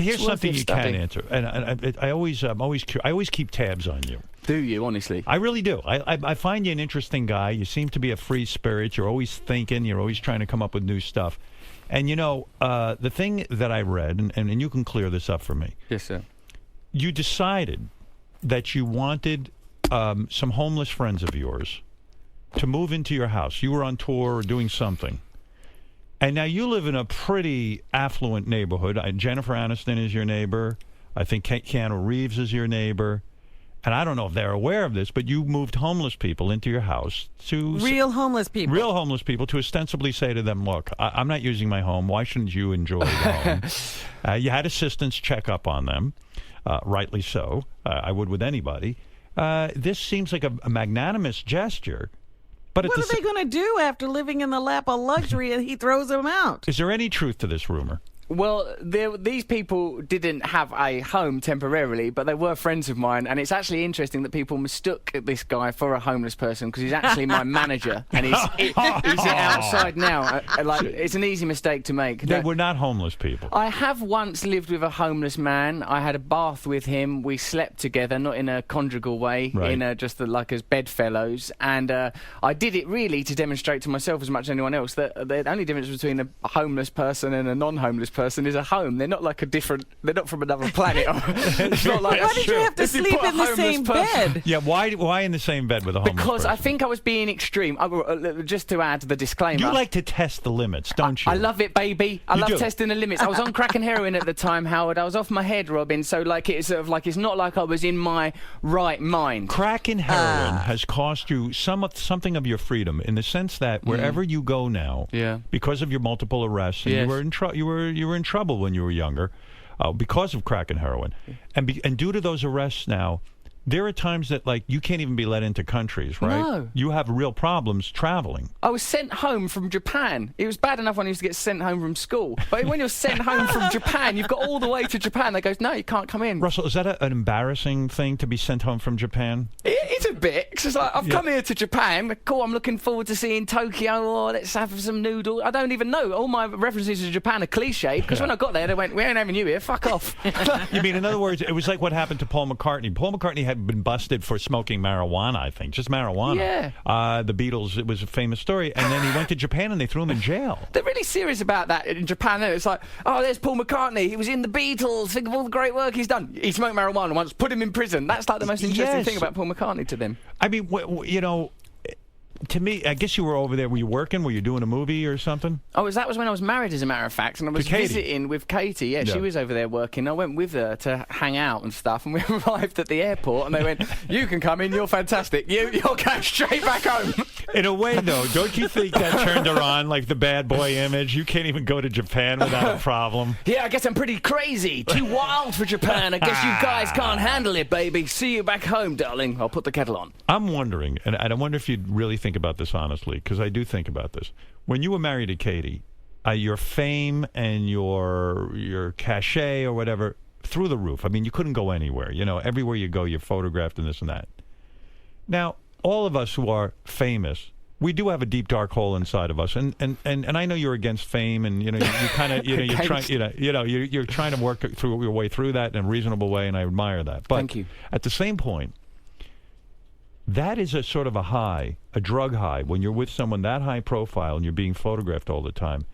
here's something you can answer, and I always keep tabs on you. Do you, honestly? I really do. I find you an interesting guy. You seem to be a free spirit. You're always thinking. You're always trying to come up with new stuff. And, the thing that I read, and you can clear this up for me. Yes, sir. You decided that you wanted some homeless friends of yours to move into your house. You were on tour or doing something. And now you live in a pretty affluent neighborhood. Jennifer Aniston is your neighbor. I think Keanu Reeves is your neighbor. And I don't know if they're aware of this, but you moved homeless people into your house to... Real homeless people. Real homeless people to ostensibly say to them, look, I'm not using my home. Why shouldn't you enjoy the home? You had assistants check up on them, rightly so. I would with anybody. This seems like a magnanimous gesture. But what are they going to do after living in the lap of luxury and he throws them out? Is there any truth to this rumor? Well, these people didn't have a home temporarily, but they were friends of mine, and it's actually interesting that people mistook this guy for a homeless person because he's actually my manager, and he's outside now. It's an easy mistake to make. They were not homeless people. I have once lived with a homeless man. I had a bath with him. We slept together, not in a conjugal way, right. just like as bedfellows, and I did it really to demonstrate to myself as much as anyone else that the only difference between a homeless person and a non-homeless person is a home. They're not like they're not from another planet. It's not like why did you have to sleep in the same bed? Yeah, why in the same bed with a homeless Because person? I think I was being extreme. Just to add the disclaimer. You like to test the limits, don't you? I love it, baby. I love testing the limits. I was on crack and heroin at the time, Howard. I was off my head, Robin, so it's sort of like it's not like I was in my right mind. Crack and heroin has cost you something of your freedom in the sense that wherever you go now, because of your multiple arrests, and you were in trouble when you were younger because of crack and heroin, and due to those arrests now, there are times that you can't even be let into countries, right? No. You have real problems traveling. I was sent home from Japan. It was bad enough when I used to get sent home from school, but when you're sent home from Japan, you've got all the way to Japan. They go, no, you can't come in. Russell, is that an embarrassing thing to be sent home from Japan? It's a bit. It's like, I've come here to Japan. Cool, I'm looking forward to seeing Tokyo. Or let's have some noodles. I don't even know. All my references to Japan are cliche because when I got there, they went, we ain't having you here. Fuck off. You mean, in other words, it was like what happened to Paul McCartney. Paul McCartney had been busted for smoking marijuana, I think. Just marijuana. Yeah. The Beatles, it was a famous story. And then he went to Japan and they threw him in jail. They're really serious about that in Japan. It's like, oh, there's Paul McCartney. He was in the Beatles. Think of all the great work he's done. He smoked marijuana once. Put him in prison. That's like the most interesting thing about Paul McCartney to them. I mean, to me, I guess you were over there. Were you working? Were you doing a movie or something? Oh, that was when I was married, as a matter of fact, and I was visiting with Katy. Yeah, she was over there working. I went with her to hang out and stuff, and we arrived at the airport, and they went, you can come in, you're fantastic. You're going straight back home. In a way, though, don't you think that turned her on, like the bad boy image? You can't even go to Japan without a problem. Yeah, I guess I'm pretty crazy. Too wild for Japan. I guess you guys can't handle it, baby. See you back home, darling. I'll put the kettle on. I'm wondering, and I wonder if you'd really think about this honestly, because I do think about this. When you were married to Katy, your fame and your cachet or whatever, through the roof. I mean, you couldn't go anywhere. Everywhere you go, you're photographed and this and that. Now, all of us who are famous, we do have a deep dark hole inside of us, and I know you're against fame, and you kind of you're trying to work through your way through that in a reasonable way, and I admire that. But thank you. At the same point, that is a sort of a high, a drug high, when you're with someone that high profile and you're being photographed all the time.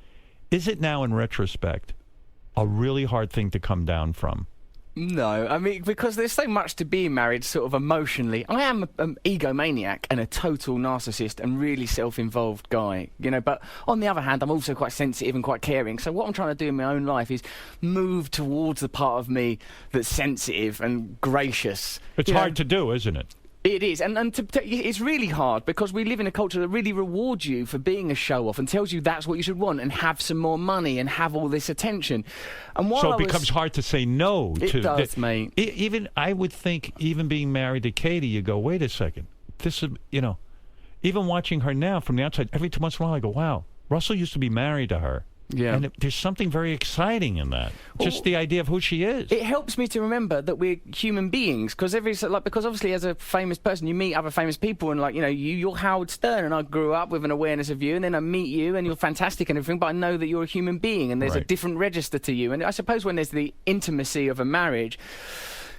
Is it now, in retrospect, a really hard thing to come down from? No, I mean, because there's so much to being married sort of emotionally. I am an egomaniac and a total narcissist and really self-involved guy, but on the other hand, I'm also quite sensitive and quite caring. So what I'm trying to do in my own life is move towards the part of me that's sensitive and gracious. It's hard to do, isn't it? It is, and it's really hard because we live in a culture that really rewards you for being a show-off and tells you that's what you should want and have some more money and have all this attention. And so it becomes hard to say no to. It does, mate. Even I would think, even being married to Katy, you go, wait a second, this is, even watching her now from the outside, every once in a while I go, wow, Russell used to be married to her. Yeah. And there's something very exciting in that. Just the idea of who she is. It helps me to remember that we're human beings, because because obviously as a famous person you meet other famous people, and you're Howard Stern, and I grew up with an awareness of you, and then I meet you and you're fantastic and everything, but I know that you're a human being and there's a different register to you. And I suppose when there's the intimacy of a marriage,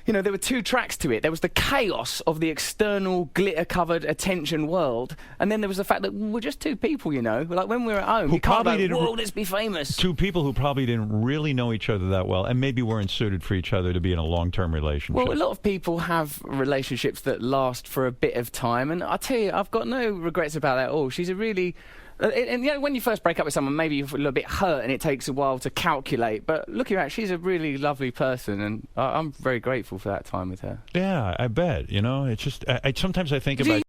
there were two tracks to it. There was the chaos of the external, glitter-covered attention world, and then there was the fact that we're just two people, Like when we're at home, Who you can't probably go, whoa, let's be famous. Two people who probably didn't really know each other that well, and maybe weren't suited for each other to be in a long-term relationship. Well, a lot of people have relationships that last for a bit of time, and I tell you, I've got no regrets about that at all. She's a really... And when you first break up with someone, maybe you're a little bit hurt and it takes a while to calculate. But looking at her, she's a really lovely person, and I'm very grateful for that time with her. Yeah, I bet. It's just sometimes I think about